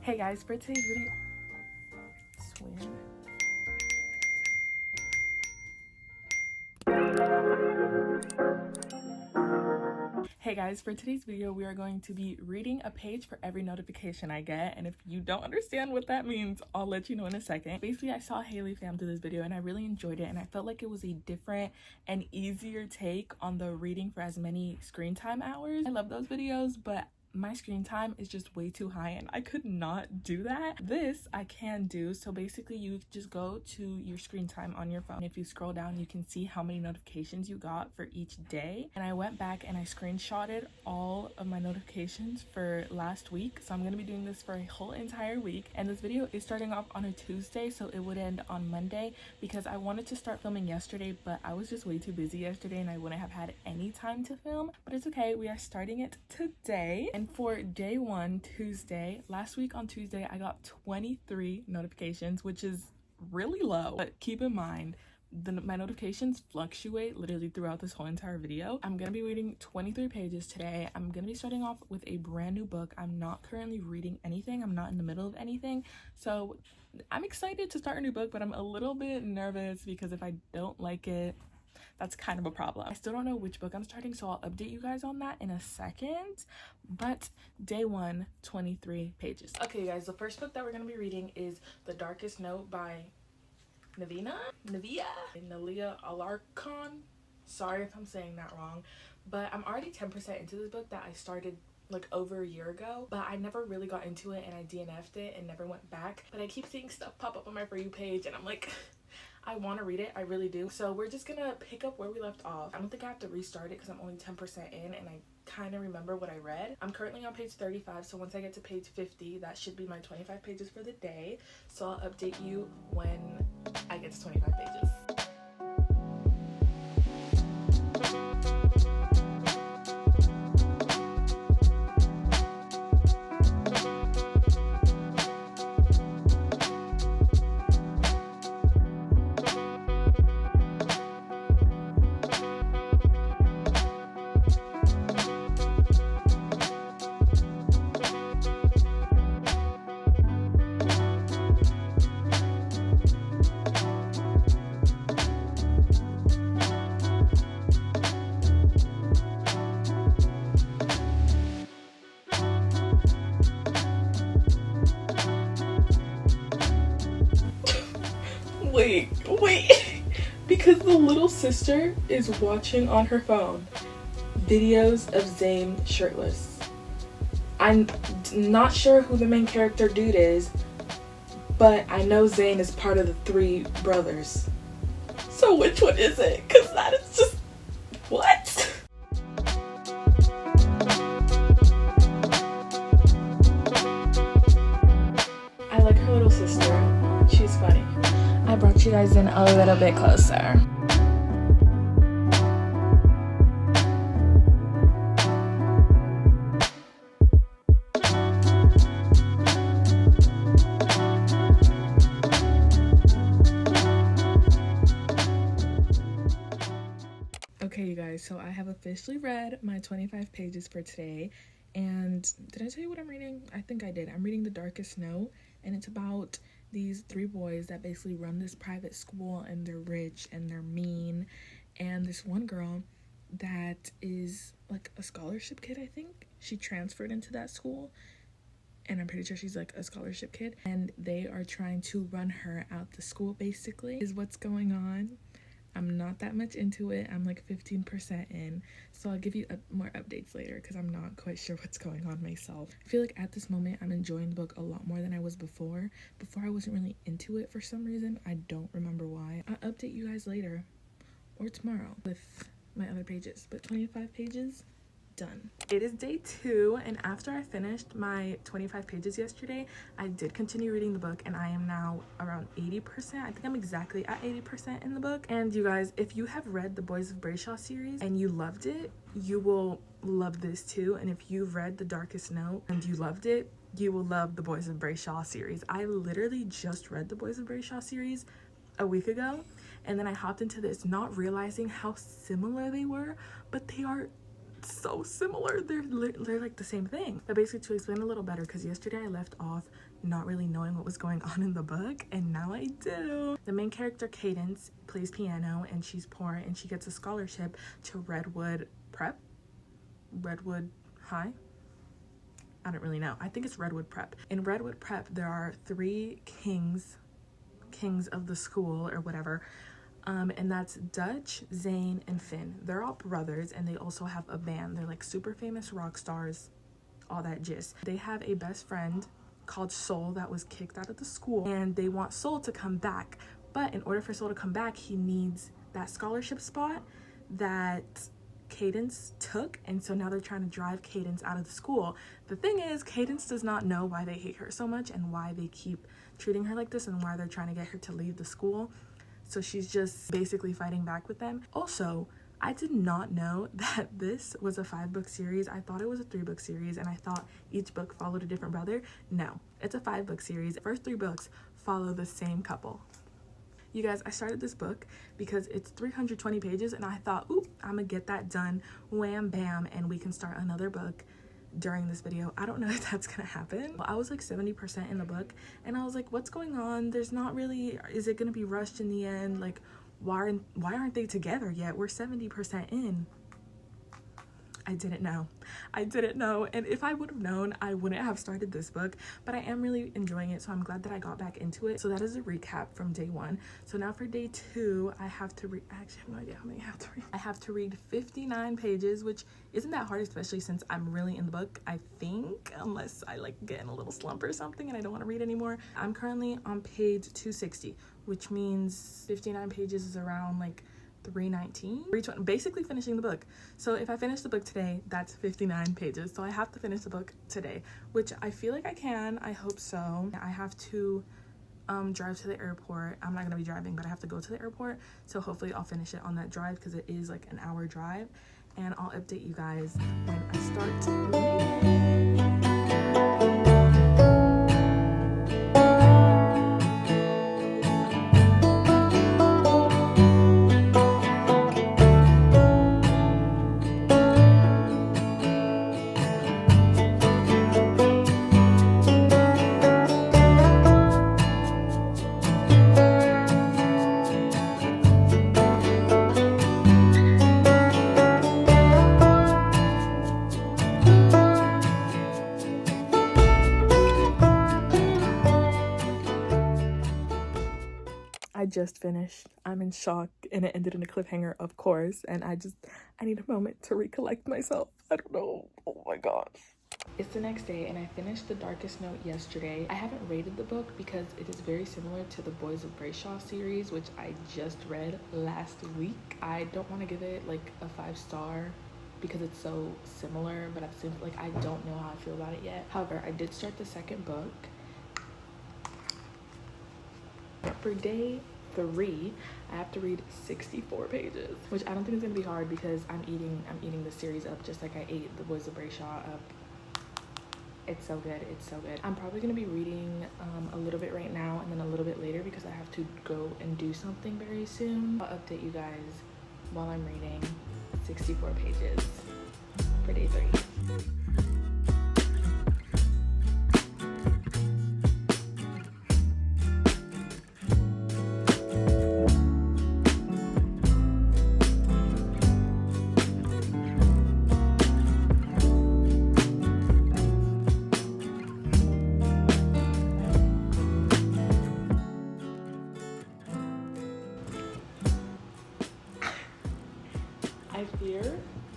Hey guys, for today's video, swear. Hey guys, for today's video, we are going to be reading a page for every notification I get. And if you don't understand what that means, I'll let you know in a second. Basically, I saw Haley fam do this video and I really enjoyed it. And I felt like it was a different and easier take on the reading for as many screen time hours. I love those videos, but my screen time is just way too high and I could not do that. This I can do. So basically you just go to your screen time on your phone. If you scroll down, you can see how many notifications you got for each day. And I went back and I screenshotted all of my notifications for last week. So I'm going to be doing this for a whole entire week. And this video is starting off on a Tuesday, so it would end on Monday because I wanted to start filming yesterday, but I was just way too busy yesterday and I wouldn't have had any time to film. But it's okay, we are starting it today. And for day one, Tuesday, last week on Tuesday, I got 23 notifications, which is really low. But keep in mind, my notifications fluctuate literally throughout this whole entire video. I'm gonna be reading 23 pages today. I'm gonna be starting off with a brand new book. I'm not currently reading anything. I'm not in the middle of anything. So I'm excited to start a new book, but I'm a little bit nervous because if I don't like it, that's kind of a problem. I still don't know which book I'm starting, so I'll update you guys on that in a second. But day one, 23 pages. Okay, guys, the first book that we're gonna be reading is The Darkest Note by Nalia Alarcon. Sorry if I'm saying that wrong, but I'm already 10% into this book that I started like over a year ago, but I never really got into it and I DNF'd it and never went back. But I keep seeing stuff pop up on my For You page and I'm like, I want to read it, I really do. So we're just gonna pick up where we left off. I don't think I have to restart it because I'm only 10% in and I kind of remember what I read. I'm currently on page 35, so once I get to page 50, that should be my 25 pages for the day. So I'll update you when I get to 25 pages. Wait, because the little sister is watching on her phone videos of Zayn shirtless. I'm not sure who the main character dude is, but I know Zayn is part of the three brothers. So which one is it? Because that is just, what? I like her little sister. She's funny. I brought you guys in a little bit closer. Okay, you guys, so I have officially read my 25 pages for today. And did I tell you what I'm reading? I think I did. I'm reading The Darkest Note, and it's about these three boys that basically run this private school, and they're rich and they're mean. And this one girl that is like a scholarship kid, I think. She transferred into that school, and I'm pretty sure she's like a scholarship kid. And they are trying to run her out the school, basically, is what's going on. I'm not that much into it. I'm like 15% in, so I'll give you more updates later because I'm not quite sure what's going on myself. I feel like at this moment I'm enjoying the book a lot more than I was before. Before I wasn't really into it for some reason. I don't remember why. I'll update you guys later or tomorrow with my other pages, but 25 pages done. It is day 2, and after I finished my 25 pages yesterday, I did continue reading the book, and I am now around 80%. I think I'm exactly at 80% in the book. And you guys, if you have read the Boys of Brayshaw series and you loved it, you will love this too. And if you've read The Darkest Note and you loved it, you will love the Boys of Brayshaw series. I literally just read the Boys of Brayshaw series a week ago, and then I hopped into this not realizing how similar they were, but they are so similar. They're like the same thing. But basically, to explain a little better, because yesterday I left off not really knowing what was going on in the book, and now I do. The main character, Cadence, plays piano, and she's poor, and she gets a scholarship to Redwood High. I don't really know. I think it's Redwood Prep. In Redwood Prep, there are 3 kings of the school or whatever. And that's Dutch, Zane, and Finn. They're all brothers, and they also have a band. They're like super famous rock stars, all that gist. They have a best friend called Soul that was kicked out of the school, and they want Soul to come back. But in order for Soul to come back, he needs that scholarship spot that Cadence took, and so now they're trying to drive Cadence out of the school. The thing is, Cadence does not know why they hate her so much and why they keep treating her like this and why they're trying to get her to leave the school. So she's just basically fighting back with them. Also, I did not know that this was a 5-book series. I thought it was a 3-book series, and I thought each book followed a different brother. No, it's a 5-book series. The first 3 books follow the same couple. You guys, I started this book because it's 320 pages, and I thought, ooh, I'm gonna get that done, wham bam, and we can start another book during this video. I don't know if that's gonna happen. I was like 70% in the book, and I was like, what's going on? There's not really, is it gonna be rushed in the end? Like, why aren't they together yet? We're 70% in. I didn't know, and if I would have known, I wouldn't have started this book. But I am really enjoying it, so I'm glad that I got back into it. So that is a recap from day 1. So now for day 2, I have to read, I actually have no idea how many I have to read. I have to read 59 pages, which isn't that hard, especially since I'm really in the book, I think, unless I like get in a little slump or something and I don't want to read anymore. I'm currently on page 260, which means 59 pages is around like 319, basically finishing the book. So if I finish the book today, that's 59 pages. So I have to finish the book today, which I feel like I can. I hope so. I have to drive to the airport. I'm not gonna be driving, but I have to go to the airport. So hopefully I'll finish it on that drive, because it is like an hour drive, and I'll update you guys when I start reading. I just finished. I'm in shock, and it ended in a cliffhanger, of course, and I need a moment to recollect myself. I don't know. Oh my gosh. It's the next day, and I finished The Darkest Note yesterday. I haven't rated the book because it is very similar to the Boys of Brayshaw series, which I just read last week. I don't want to give it like a 5-star because it's so similar, but at the same, like, I don't know how I feel about it yet. However, I did start the second book. For day 3, I have to read 64 pages, which I don't think is gonna be hard because I'm eating the series up just like I ate the Boys of Brayshaw up. It's so good. It's so good. I'm probably gonna be reading a little bit right now and then a little bit later because I have to go and do something very soon. I'll update you guys while I'm reading 64 pages for day 3.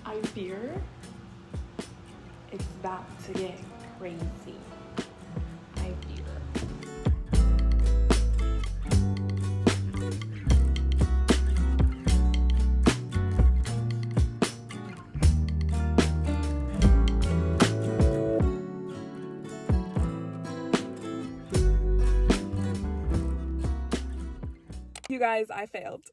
I fear it's about to get crazy. I fear. You guys, I failed,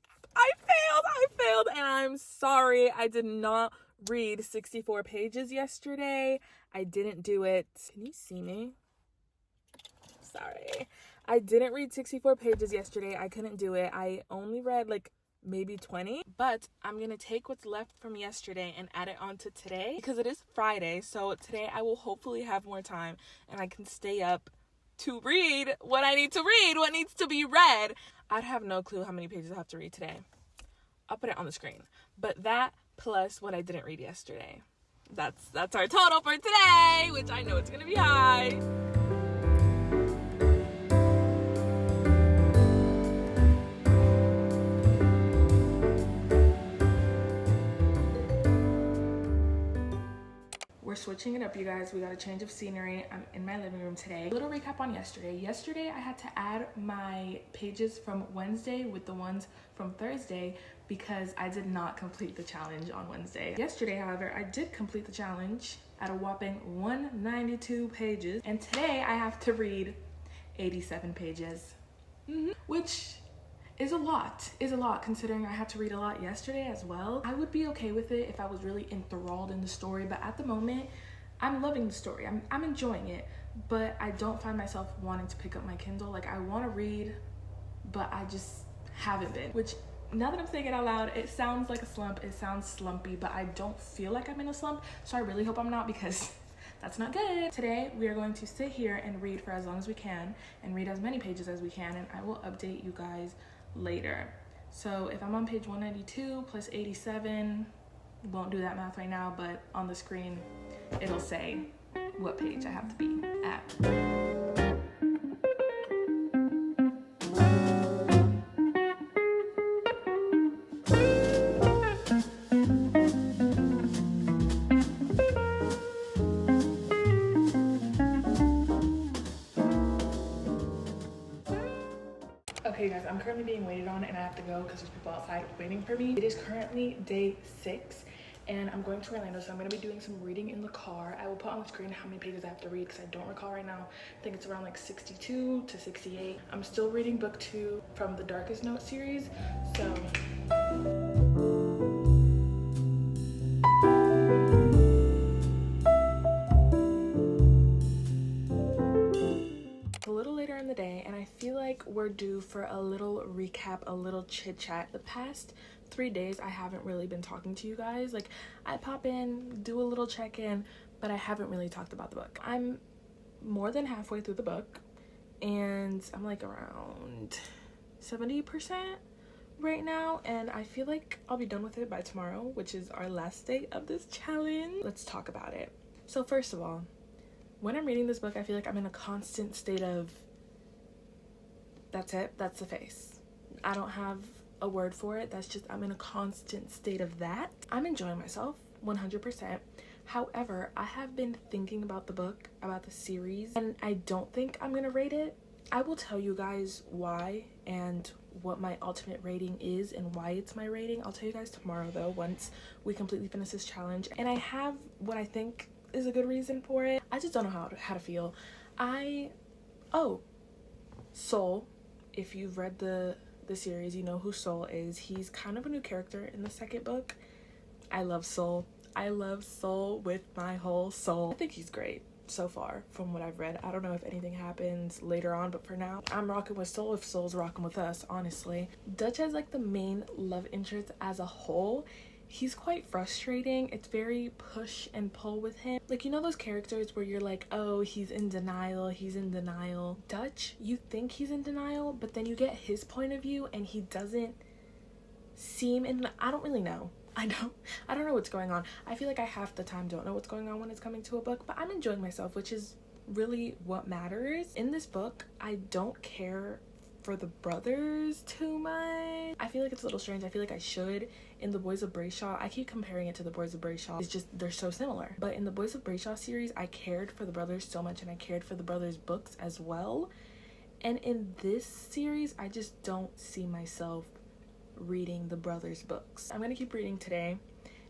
and I'm sorry. I did not read 64 pages yesterday. I didn't do it. Can you see me? Sorry. I didn't read 64 pages yesterday. I couldn't do it. I only read like maybe 20, but I'm gonna take what's left from yesterday and add it on to today because it is Friday. So today I will hopefully have more time and I can stay up to read what I need to read, what needs to be read. I'd have no clue how many pages I have to read today. I'll put it on the screen. But that plus what I didn't read yesterday. That's our total for today, which I know it's gonna be high. We're switching it up, you guys. We got a change of scenery. I'm in my living room today. A little recap on yesterday. Yesterday, I had to add my pages from Wednesday with the ones from Thursday because I did not complete the challenge on Wednesday. Yesterday, however, I did complete the challenge at a whopping 192 pages. And today, I have to read 87 pages, which is a lot considering I had to read a lot yesterday as well. I would be okay with it if I was really enthralled in the story, but at the moment, I'm loving the story. I'm enjoying it, but I don't find myself wanting to pick up my Kindle. Like, I want to read, but I just haven't been, which now that I'm saying it out loud, it sounds like a slump. It sounds slumpy, but I don't feel like I'm in a slump, so I really hope I'm not because that's not good. Today, we are going to sit here and read for as long as we can and read as many pages as we can, and I will update you guys later. So if I'm on page 192 plus 87, won't do that math right now, but on the screen it'll say what page I have to be at. Okay guys, I'm currently being waited on and I have to go because there's people outside waiting for me. It is currently day 6 and I'm going to Orlando, so I'm going to be doing some reading in the car. I will put on the screen how many pages I have to read because I don't recall right now. I think it's around like 62 to 68. I'm still reading book 2 from the Darkest Note series, so a little later in the day, and I feel like we're due for a little recap, a little chit chat. The past 3 days I haven't really been talking to you guys. Like, I pop in, do a little check-in, but I haven't really talked about the book. I'm more than halfway through the book and I'm like around 70% right now, and I feel like I'll be done with it by tomorrow, which is our last day of this challenge. Let's talk about it. So first of all, when I'm reading this book, I feel like I'm in a constant state of, that's it, that's the face. I don't have a word for it. That's just, I'm in a constant state of that. I'm enjoying myself 100%. However, I have been thinking about the book, about the series, and I don't think I'm gonna rate it. I will tell you guys why and what my ultimate rating is and why it's my rating. I'll tell you guys tomorrow though, once we completely finish this challenge. And I have what I think is a good reason for it. I just don't know how to feel. Soul, if you've read the series, you know who Soul is. He's kind of a new character in the second book. I love Soul. I love Soul with my whole soul. I think he's great so far from what I've read. I don't know if anything happens later on, but for now, I'm rocking with Soul if Soul's rocking with us, honestly. Dutch as like the main love interest as a whole. He's quite frustrating. It's very push and pull with him. Like, you know those characters where you're like, oh, he's in denial, he's in denial. Dutch, you think he's in denial, but then you get his point of view and he doesn't seem in, I don't really know. I don't know what's going on. I feel like I half the time don't know what's going on when it's coming to a book, but I'm enjoying myself, which is really what matters. In this book, I don't care for the brothers too much. I feel like it's a little strange. I feel like I should. In the Boys of Brayshaw, I keep comparing it to the Boys of Brayshaw. It's just, they're so similar. But in the Boys of Brayshaw series, I cared for the brothers so much, and I cared for the brothers' books as well. And in this series, I just don't see myself reading the brothers' books. I'm gonna keep reading today,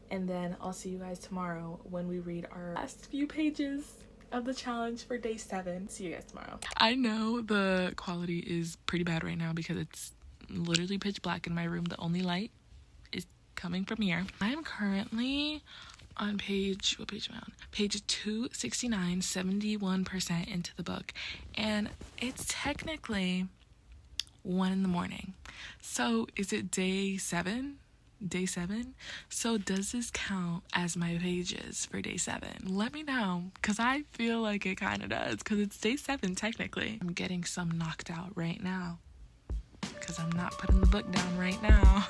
and then I'll see you guys tomorrow when we read our last few pages of the challenge for day 7. See you guys tomorrow. I know the quality is pretty bad right now because it's literally pitch black in my room. The only light is coming from here. I am currently on page, what page am I on? Page 269, 71% into the book, and it's technically 1 in the morning. So is it day 7? Day 7? So does this count as my pages for day 7? Let me know, because I feel like it kind of does, because it's day 7 technically. I'm getting some knocked out right now because I'm not putting the book down right now.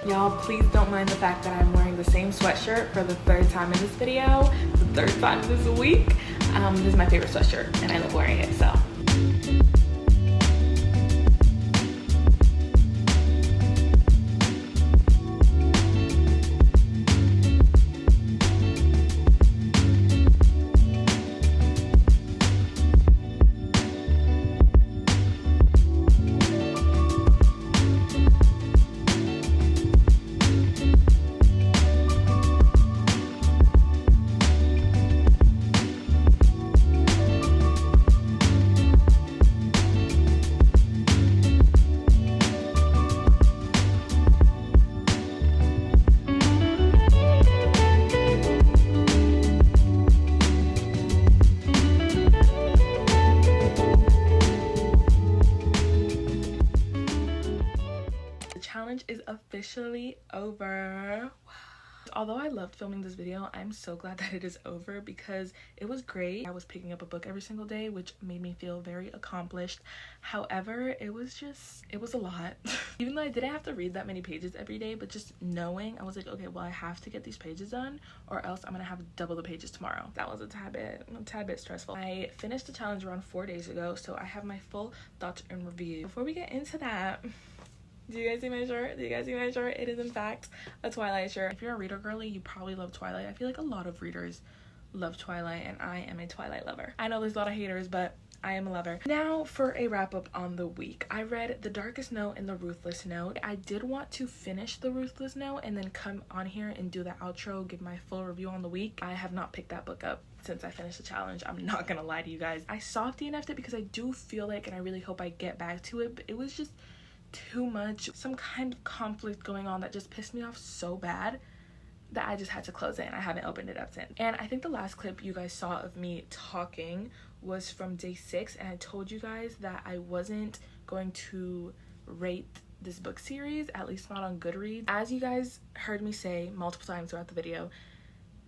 Y'all, please don't mind the fact that I'm wearing the same sweatshirt for the 3rd time in this video, the 3rd time this week. This is my favorite sweatshirt and I love wearing it, so. Challenge is officially over. Although I loved filming this video, I'm so glad that it is over because it was great. I was picking up a book every single day, which made me feel very accomplished. However, it was a lot. Even though I didn't have to read that many pages every day, but just knowing, I was like, okay, well, I have to get these pages done or else I'm gonna have double the pages tomorrow. That was a tad bit stressful. I finished the challenge around 4 days ago, so I have my full thoughts and review. Before we get into that, do you guys see my shirt? Do you guys see my shirt? It is in fact a Twilight shirt. If you're a reader girly, you probably love Twilight. I feel like a lot of readers love Twilight and I am a Twilight lover. I know there's a lot of haters, but I am a lover. Now for a wrap up on the week. I read The Darkest Note and The Ruthless Note. I did want to finish The Ruthless Note and then come on here and do the outro, give my full review on the week. I have not picked that book up since I finished the challenge. I'm not gonna lie to you guys. I soft DNF'd it because I do feel like, and I really hope I get back to it, but it was just too much, some kind of conflict going on that just pissed me off so bad that I just had to close it and I haven't opened it up since. And I think the last clip you guys saw of me talking was from day 6, and I told you guys that I wasn't going to rate this book series, at least not on Goodreads. As you guys heard me say multiple times throughout the video,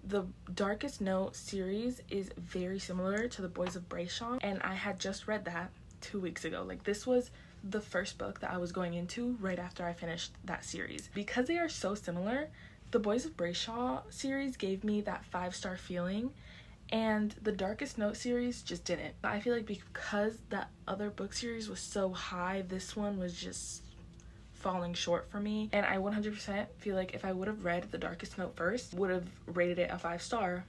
the Darkest Note series is very similar to The Boys of Brayshaw, and I had just read that 2 weeks ago. Like, this was the first book that I was going into right after I finished that series. Because they are so similar, the Boys of Brayshaw series gave me that 5-star feeling and the Darkest Note series just didn't. I feel like because that other book series was so high, this one was just falling short for me. And I 100% feel like if I would have read The Darkest Note first, would have rated it a 5-star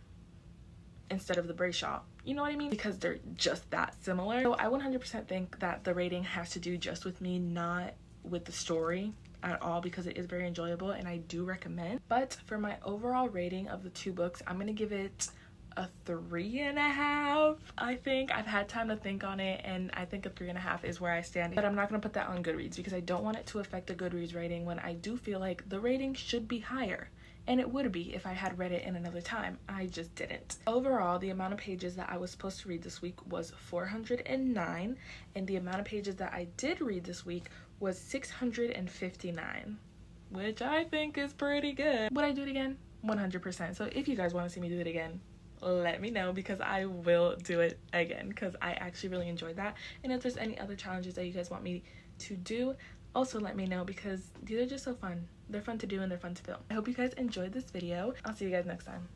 instead of the Brayshaw. You know what I mean? Because they're just that similar. So I 100% think that the rating has to do just with me, not with the story at all, because it is very enjoyable and I do recommend. But for my overall rating of the 2 books, I'm gonna give it a 3.5. I think I've had time to think on it and I think a 3.5 is where I stand. But I'm not gonna put that on Goodreads because I don't want it to affect the Goodreads rating when I do feel like the rating should be higher. And it would be if I had read it in another time. I just didn't. Overall, the amount of pages that I was supposed to read this week was 409, and the amount of pages that I did read this week was 659, which I think is pretty good. Would I do it again? 100%. So if you guys want to see me do it again, let me know because I will do it again because I actually really enjoyed that. And if there's any other challenges that you guys want me to do, also let me know because these are just so fun. They're fun to do and they're fun to film. I hope you guys enjoyed this video. I'll see you guys next time.